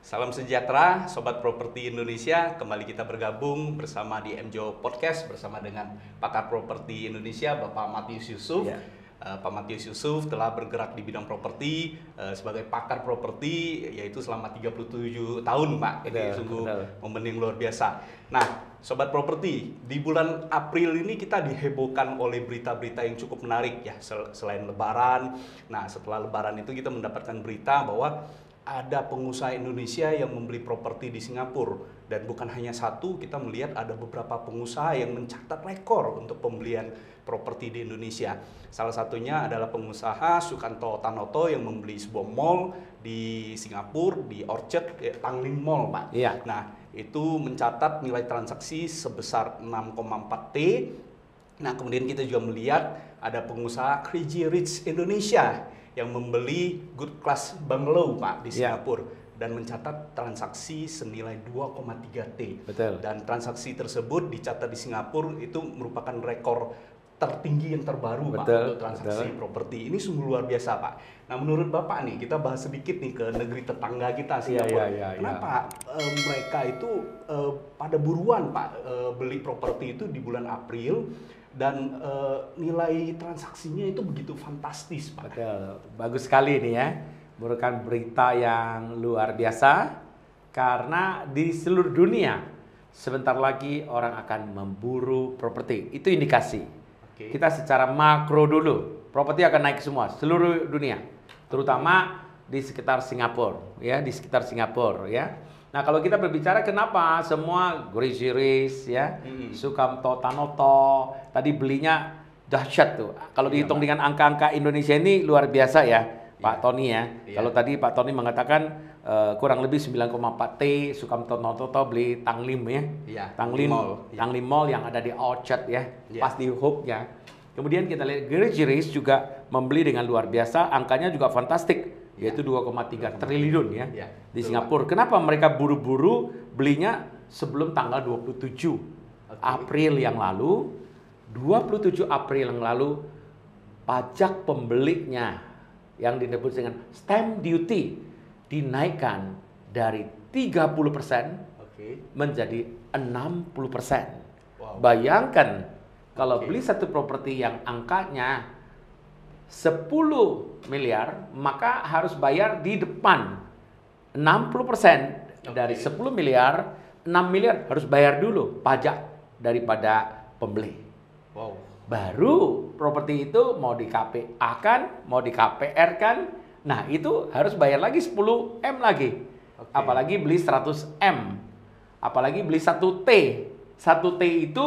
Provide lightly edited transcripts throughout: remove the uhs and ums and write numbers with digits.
Salam sejahtera, Sobat Properti Indonesia. Kembali kita bergabung bersama di MJO Podcast bersama dengan pakar properti Indonesia, Bapak Matius Yusuf. Ya. Pak Matius Yusuf telah bergerak di bidang properti sebagai pakar properti, yaitu selama 37 tahun, Pak. Ini sungguh momen yang luar biasa. Nah, Sobat Properti, di bulan April ini kita dihebohkan oleh berita-berita yang cukup menarik ya, selain Lebaran. Nah, setelah Lebaran itu kita mendapatkan berita bahwa ada pengusaha Indonesia yang membeli properti di Singapura, dan bukan hanya satu, kita melihat ada beberapa pengusaha yang mencatat rekor untuk pembelian properti di Indonesia. Salah satunya adalah pengusaha Sukanto Tanoto yang membeli sebuah mall di Singapura, di Orchard Tanglin Mall, Pak. Iya. Nah, itu mencatat nilai transaksi sebesar 6,4 T. Nah, kemudian kita juga melihat ada pengusaha Crazy Rich Indonesia yang membeli Good Class Bungalow, Pak, di Singapura, dan mencatat transaksi senilai 2,3 T. Betul. Dan transaksi tersebut dicatat di Singapura itu merupakan rekor tertinggi yang terbaru, Pak, untuk transaksi properti. Ini sungguh luar biasa, Pak. Nah, menurut Bapak nih, kita bahas sedikit nih ke negeri tetangga kita, Singapura. Kenapa mereka itu pada buruan, Pak, beli properti itu di bulan April, dan nilai transaksinya itu begitu fantastis, Pak. Betul, bagus sekali ini ya, merupakan berita yang luar biasa karena di seluruh dunia sebentar lagi orang akan memburu properti. Itu indikasi. Kita secara makro dulu, properti akan naik semua seluruh dunia, terutama di sekitar Singapura, ya, di sekitar Singapura, ya. Nah, kalau kita berbicara kenapa semua Crazy Rich, ya, Sukanto Tanoto tadi belinya dahsyat tuh. Kalau dihitung dengan angka-angka Indonesia ini luar biasa ya, Pak Tony ya. Kalau tadi Pak Tony mengatakan kurang lebih 9,4 T, Sukanto Tanoto beli Tanglim ya. Tanglim Mall yang ada di Orchard ya, pas di Hope ya. Kemudian kita lihat Crazy Rich juga membeli dengan luar biasa, angkanya juga fantastik, yaitu 2,3 triliun ya, di Singapura. Kenapa mereka buru-buru belinya sebelum tanggal 27 April yang lalu? 27 April yang lalu pajak pembelinya yang disebut dengan stamp duty dinaikkan dari 30% menjadi 60%. Bayangkan kalau beli satu properti yang angkanya 10 miliar, maka harus bayar di depan 60% dari 10 miliar, 6 miliar harus bayar dulu pajak daripada pembeli. Baru properti itu mau di KPA kan, mau di KPR kan, nah itu harus bayar lagi 10 M lagi. Apalagi beli 100 M, apalagi beli 1 T. 1 T itu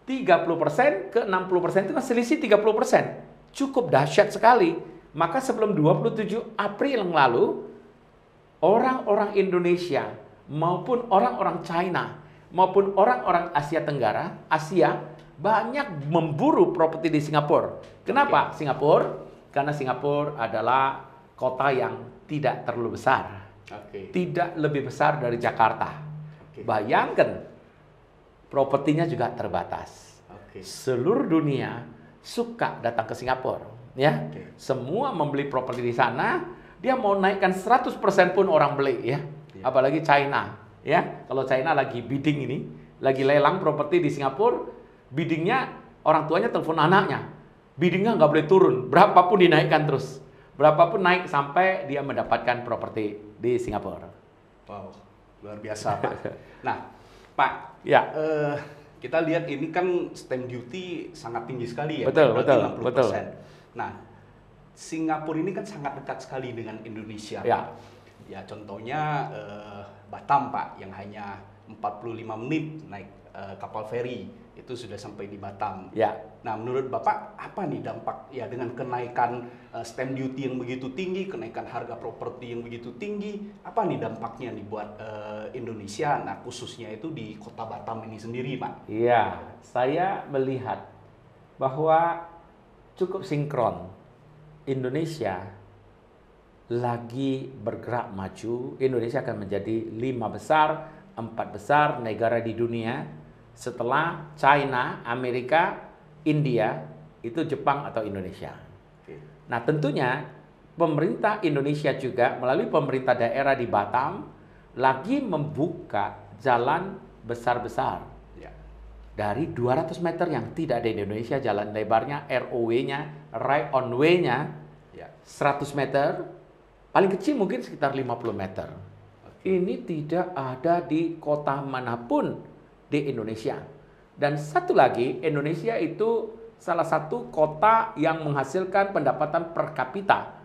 30% ke 60% itu kan selisih 30%. Cukup dahsyat sekali. Maka sebelum 27 April yang lalu, orang-orang Indonesia maupun orang-orang China maupun orang-orang Asia Tenggara, Asia, banyak memburu properti di Singapura. Kenapa Singapura? Karena Singapura adalah kota yang tidak terlalu besar. Tidak lebih besar dari Jakarta. Bayangkan, propertinya juga terbatas. Seluruh dunia suka datang ke Singapura, ya. Semua membeli properti di sana, dia mau naikkan 100% pun orang beli, ya. Apalagi China, ya. Kalau China lagi bidding ini, lagi lelang properti di Singapura, biddingnya orang tuanya telepon anaknya, biddingnya nggak boleh turun, berapapun dinaikkan terus, berapapun naik sampai dia mendapatkan properti di Singapura. Wow, luar biasa, Pak. Nah, Pak, kita lihat ini kan stamp duty sangat tinggi sekali ya. Betul. Nah, Singapura ini kan sangat dekat sekali dengan Indonesia. Ya, contohnya Batam, Pak, yang hanya 45 menit naik kapal feri itu sudah sampai di Batam. Nah, menurut Bapak apa nih dampak ya dengan kenaikan stamp duty yang begitu tinggi, kenaikan harga properti yang begitu tinggi, apa nih dampaknya nih buat Indonesia? Nah, khususnya itu di kota Batam ini sendiri, Pak. Iya, saya melihat bahwa cukup sinkron. Indonesia lagi bergerak maju. Indonesia akan menjadi 5 besar, 4 besar negara di dunia setelah China, Amerika, India, itu Jepang atau Indonesia. Nah, tentunya pemerintah Indonesia juga melalui pemerintah daerah di Batam lagi membuka jalan besar-besar. Ya. Dari 200 meter yang tidak ada di Indonesia, jalan lebarnya, ROW-nya, right on way-nya, Ya. 100 meter, paling kecil mungkin sekitar 50 meter. Ini tidak ada di kota manapun di Indonesia. Dan satu lagi, Indonesia itu salah satu kota yang menghasilkan pendapatan per kapita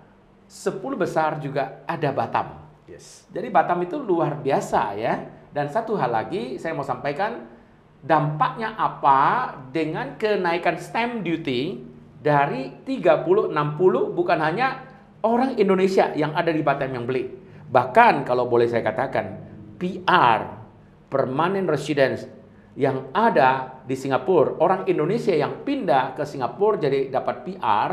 10 besar juga ada Batam. Yes. Jadi Batam itu luar biasa ya. Dan satu hal lagi saya mau sampaikan, dampaknya apa dengan kenaikan stamp duty dari 30 60, bukan hanya orang Indonesia yang ada di Batam yang beli. Bahkan kalau boleh saya katakan, PR, permanent residence yang ada di Singapura, orang Indonesia yang pindah ke Singapura jadi dapat PR,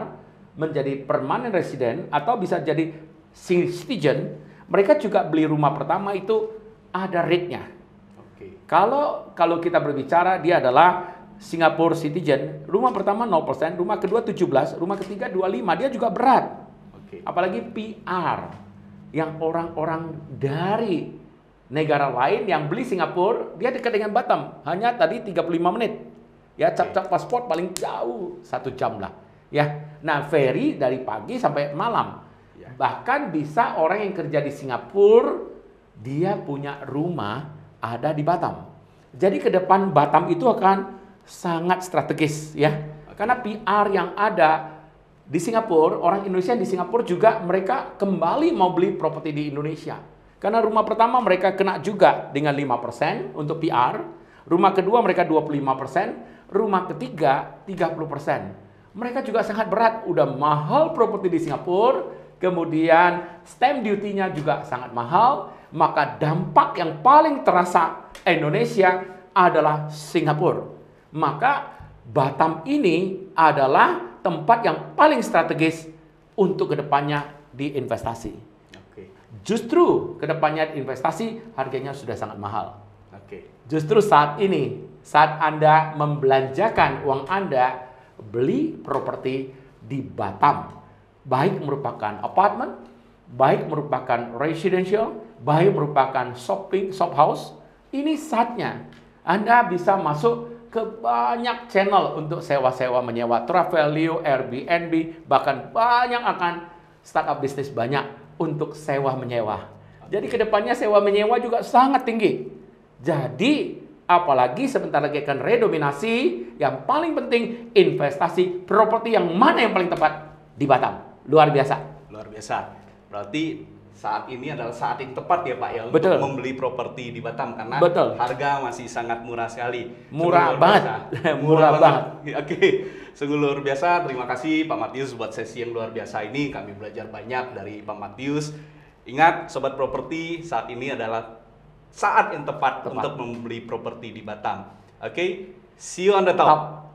menjadi permanent resident atau bisa jadi citizen, mereka juga beli rumah pertama itu ada rate-nya. Kalau kita berbicara dia adalah Singapore citizen, rumah pertama 0%, rumah kedua 17, rumah ketiga 25, dia juga berat. Apalagi PR yang orang-orang dari negara lain yang beli Singapura, dia dekat dengan Batam, hanya tadi 35 menit. Ya, cap-cap paspor paling jauh 1 jam lah. Ya, nah ferry dari pagi sampai malam. Bahkan bisa orang yang kerja di Singapura, dia punya rumah ada di Batam. Jadi ke depan Batam itu akan sangat strategis ya. Karena PR yang ada di Singapura, orang Indonesia di Singapura juga mereka kembali mau beli properti di Indonesia. Karena rumah pertama mereka kena juga dengan 5% untuk PR, rumah kedua mereka 25%, rumah ketiga 30%. Mereka juga sangat berat, udah mahal properti di Singapura, kemudian stamp duty-nya juga sangat mahal, maka dampak yang paling terasa Indonesia adalah Singapura. Maka Batam ini adalah tempat yang paling strategis untuk kedepannya diinvestasi. Justru kedepannya investasi harganya sudah sangat mahal. Justru saat ini, saat Anda membelanjakan uang Anda beli properti di Batam, baik merupakan apartemen, baik merupakan residential, baik merupakan shopping, shop house, ini saatnya Anda bisa masuk ke banyak channel untuk sewa-sewa menyewa, Travelio, Airbnb, bahkan banyak akan startup bisnis banyak untuk sewa menyewa. Jadi kedepannya sewa menyewa juga sangat tinggi. Jadi apalagi sebentar lagi akan redominasi, yang paling penting investasi properti yang mana yang paling tepat di Batam. Luar biasa. Luar biasa. Berarti saat ini adalah saat yang tepat ya Pak ya untuk membeli properti di Batam karena harga masih sangat murah sekali. Murah banget. Murah banget. Oke, sungguh luar biasa. Terima kasih Pak Matius buat sesi yang luar biasa ini. Kami belajar banyak dari Pak Matius. Ingat sobat properti, saat ini adalah saat yang tepat untuk membeli properti di Batam. Oke, see you on the top.